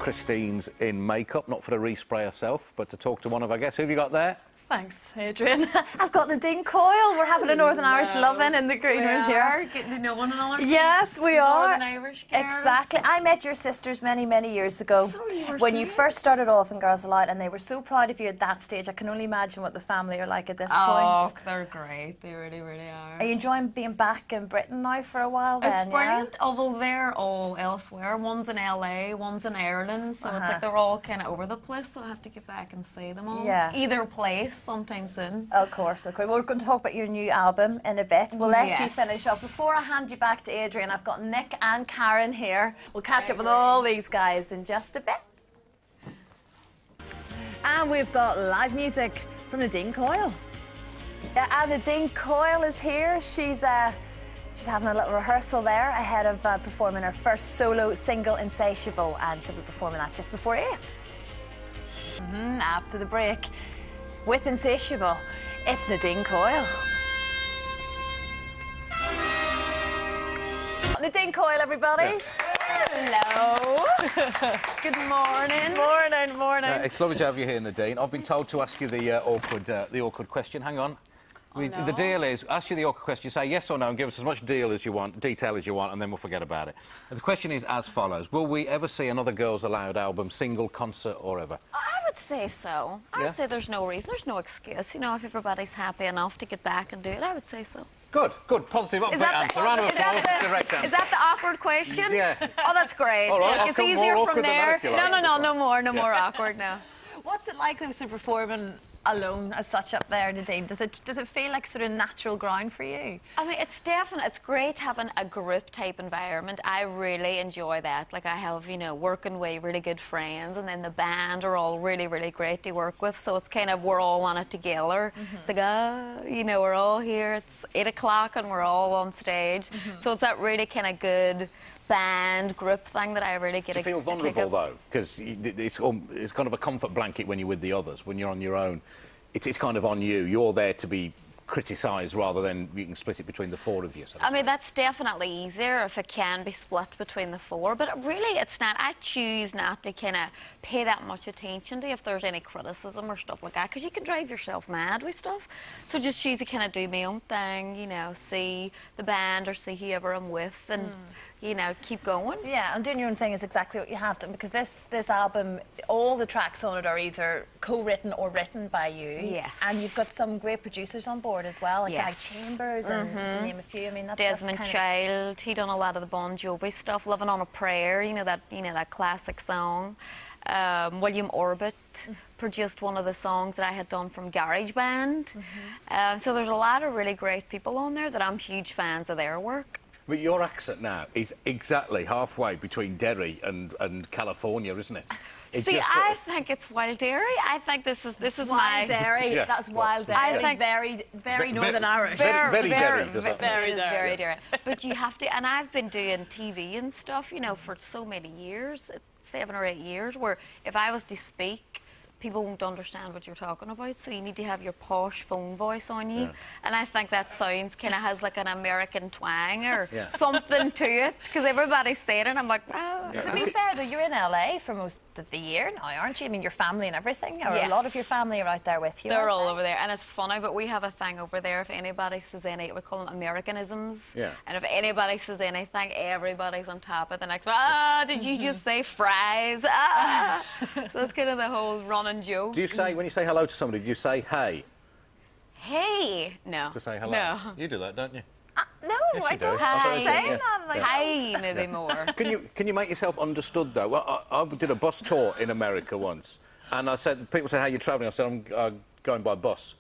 Christine's in makeup, not for the respray herself, but to talk to one of our guests. Who have you got there? Thanks, Adrian. I've got Nadine Coyle. We're having a Northern Irish loving in the green room here. Getting to know one another. Yes, we are. Northern Irish girls. Exactly. I met your sisters many, many years ago when you first started off in Girls Aloud, and they were so proud of you at that stage. I can only imagine what the family are like at this point. Oh, they're great. They really, really are. Are you enjoying being back in Britain now for a while then? It's brilliant, although they're all elsewhere. One's in LA, one's in Ireland, so it's like they're all kind of over the place, so I have to get back and see them all. Yeah. Either place, sometime soon. Of course, of course. Well, we're going to talk about your new album in a bit. We'll let you finish up. Before I hand you back to Adrian, I've got Nick and Karen here. We'll catch up with all these guys in just a bit. And we've got live music from Nadine Coyle. Yeah, and Nadine Coyle is here. She's having a little rehearsal there ahead of performing her first solo single, Insatiable, and she'll be performing that just before 8. After the break, with Insatiable, it's Nadine Coyle. Nadine Coyle, everybody. Yes. Hello. Good morning. Morning, morning. It's lovely to have you here, Nadine. I've been told to ask you the awkward question. Hang on. No. The deal is, ask you the awkward question, you say yes or no and give us as much detail as you want, and then we'll forget about it. And the question is as follows. Will we ever see another Girls Aloud album, single, concert, or ever? I would say so. I would say there's no reason, there's no excuse. You know, if everybody's happy enough to get back and do it, I would say so. Good, good, positive, upbeat answer. Round of applause, correct answer. Is that the awkward question? Yeah. Oh, that's great. All right, it's easier from there. No more awkward now. What's it like, though, performing alone as such up there, Nadine? Does it feel like sort of natural ground for you? I mean, it's great having a group type environment. I really enjoy that. Like, I have, you know, working with really good friends, and then the band are all really, really great to work with, so it's kind of, we're all on it together. It's like, you know, we're all here, it's 8 o'clock and we're all on stage. So it's that really kind of good band group thing that I really get. Do you feel vulnerable though? Because it's kind of a comfort blanket when you're with the others. When you're on your own, it's kind of on you. You're there to be criticised rather than you can split it between the four of you. So I mean, that's definitely easier if it can be split between the four, but really it's not. I choose not to kind of pay that much attention to if there's any criticism or stuff like that, because you can drive yourself mad with stuff. So just choose to kind of do my own thing, you know, see the band or see whoever I'm with, and you know, keep going. Yeah, and doing your own thing is exactly what you have to, because this album, all the tracks on it are either co-written or written by you. Yes. And you've got some great producers on board as well, like Guy Chambers and to name a few. I mean, Desmond Child, he done a lot of the Bon Jovi stuff. Living on a Prayer, you know that classic song. William Orbit produced one of the songs that I had done from GarageBand. So there's a lot of really great people on there that I'm huge fans of their work. But your accent now is exactly halfway between Derry and California, isn't it? See, I think it's Wild Derry. I think this is Wild my Derry. Yeah. That's Wild Derry. I think very Northern Irish. Very Derry, does that mean? Very Derry. But you have to, and I've been doing TV and stuff, you know, for so many years, 7 or 8 years, where if I was to speak, people won't understand what you're talking about, so you need to have your posh phone voice on you. And I think that sounds kind of has like an American twang or something to it, because everybody's saying it, I'm like, oh. To be fair, though, you're in LA for most of the year now, aren't you? I mean, your family and everything, or a lot of your family are out there with you. They're all over there, and it's funny, but we have a thing over there. If anybody says we call them Americanisms, and if anybody says anything, everybody's on top of the next one. Ah, did you just say fries? Ah. So that's kind of the whole running joke. Do you say, when you say hello to somebody, do you say hey? Hey? No. To say hello? No. You do that, don't you? No, Yes, I you do. don't Hi. say that. Like, Hey, maybe more. Can you make yourself understood though? Well, I did a bus tour in America once, and I said, people say, how are you travelling? I said, I'm going by bus.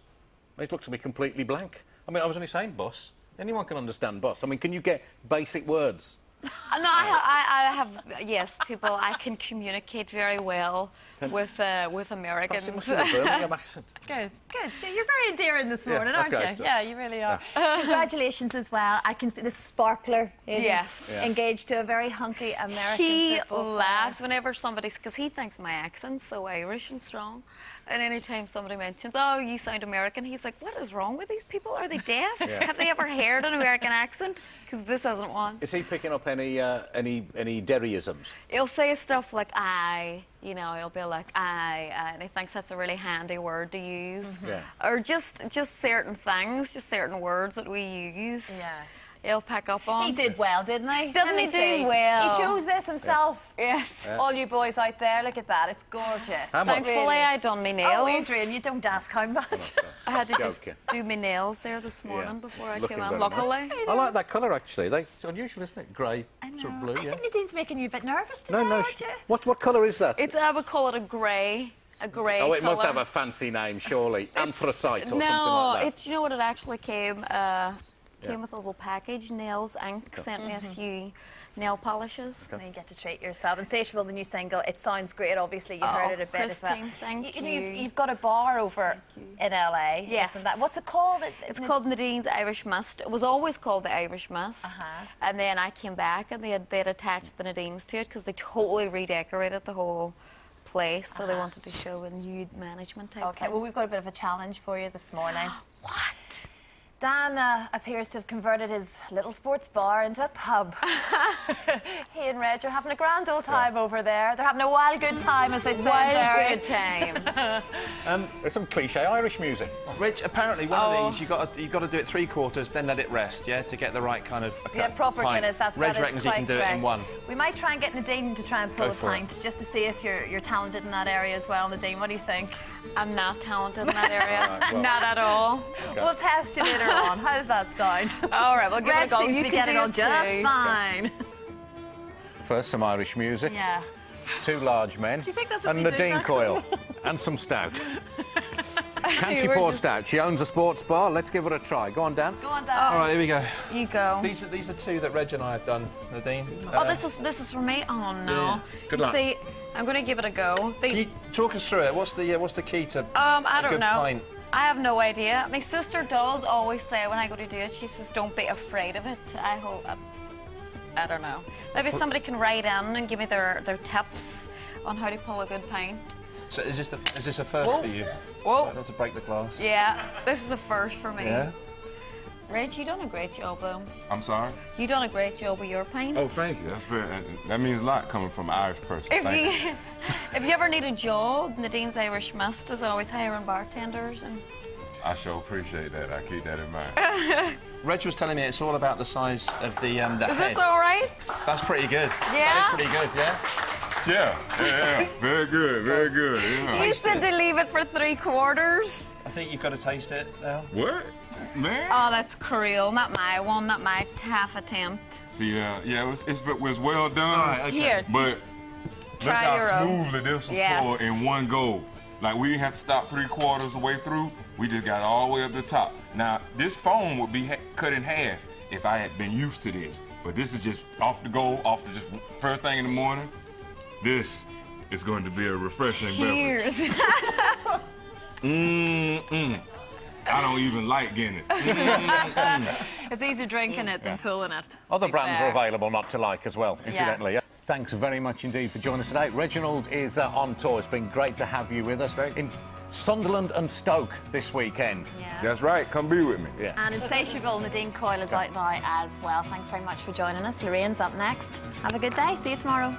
They looked at me completely blank. I mean, I was only saying bus. Anyone can understand bus. I mean, can you get basic words? No, I have, yes, people, I can communicate very well with Americans. Perhaps it must be a Birmingham accent. Good. Yeah, you're very endearing this morning, aren't okay, you? so- Yeah, you really are. Congratulations as well. I can see the sparkler is engaged to a very hunky American He football laughs player. whenever somebody's, because he thinks my accent's so Irish and strong. And anytime somebody mentions, oh, you sound American, he's like, what is wrong with these people? Are they deaf? Have they ever heard an American accent? Because this hasn't one. Is he picking up any Derryisms? He'll say stuff like "I," you know. He'll be like "I," and he thinks that's a really handy word to use. Yeah. Or just certain things, just certain words that we use. Yeah. He'll pick up on. He did well, didn't he? Didn't Let me he do see. well? He chose this himself. Yes. All you boys out there, look at that. It's gorgeous. How much? Thankfully, Really. I done my nails. Oh, Adrian, you don't ask how much. I had to just Joking. do my nails there this morning Yeah. before I Looking came very on. nice. Luckily. I like that colour, actually. It's unusual, isn't it? Grey, sort of blue, I yeah. think Nadine's making you a bit nervous today, No, aren't you? what colour is that? I would call it a grey. A grey Oh, it must colour. have a fancy name, surely. Anthracite or something No, like that. it's, you know what, it actually came with a little package. Nails Inc. sent me a few nail polishes. And you get to treat yourself. Insatiable, the new single, it sounds great. Obviously, you heard it a bit as well. Christine, thank you. You've got a bar over in LA. Yes. Isn't that? What's it called? It's called Nadine's Irish Mist. It was always called the Irish Mist. Uh-huh. And then I came back and they'd attached the Nadines to it because they totally redecorated the whole place. So they wanted to show a nude management type Okay, thing. well, we've got a bit of a challenge for you this morning. What? Dan appears to have converted his little sports bar into a pub. He and Reg are having a grand old time over there. They're having a wild good time, as they say in Derry. Wild good time. There's some cliché Irish music. Rich, apparently one of these, you got to do it 3/4, then let it rest, yeah, to get the right kind of Yeah, proper pint. Guinness. Reg that is reckons he can quite do it in correct. one. We might try and get Nadine to try and pull Go a for it. pint, just to see if you're talented in that area as well, Nadine. What do you think? I'm not talented in that area. Right, well. Not at all. We'll test you later on. How does that sound? All right, we'll give Reg it a go. seems You to be can getting do on it just too. fine. First, some Irish music. Yeah. Two large men. Do you think that's what and we do, Nadine Michael? Coyle. And some stout. Can she We're pour just- stout? She owns a sports bar. Let's give it a try. Go on, Dan. Go on, Dan. All right, here we go. You go. These are two that Reg and I have done, Nadine. Oh, this is for me. Oh no. Yeah. Good luck. See, I'm going to give it a go. Can you talk us through it? What's the key to I a don't good know. pint? I have no idea. My sister does always say when I go to do it, she says, "Don't be afraid of it." I hope. I don't know. Maybe somebody can write in and give me their tips on how to pull a good pint. So is this a first for you? Whoa. Not to break the glass. Yeah, this is a first for me. Yeah. Rach, you done a great job though. I'm sorry? You done a great job with your pint. Oh, thank you. That's very, that means a lot coming from an Irish person. Thank you. If you ever need a job, Nadine's Irish Mist is always hiring bartenders and. I sure appreciate that. I keep that in mind. Reg was telling me it's all about the size of the Is head. this all right? That's pretty good. Yeah? That is pretty good, yeah? Yeah. Very good, very good. Yeah. You said to leave it for 3/4. I think you've got to taste it now. What? Man? Oh, that's cruel. Not my one, not my half attempt. See, it was well done. All right, okay. Here, But look Try your how own. smoothly this was Yes. poured in one go. Like, we didn't have to stop 3/4 of the way through. We just got all the way up the top. Now, this foam would be cut in half if I had been used to this. But this is just off the go, off the just first thing in the morning. This is going to be a refreshing beverage. cheers. I don't even like Guinness. It's easier drinking it than pulling it. Other to be brands fair. are available not to like as well, incidentally. Thanks very much indeed for joining us today. Reginald is on tour. It's been great to have you with us in Sunderland and Stoke this weekend. Yeah. That's right. Come be with me. Yeah. And Insatiable, Nadine Coyle is out now as well. Thanks very much for joining us. Lorraine's up next. Have a good day. See you tomorrow.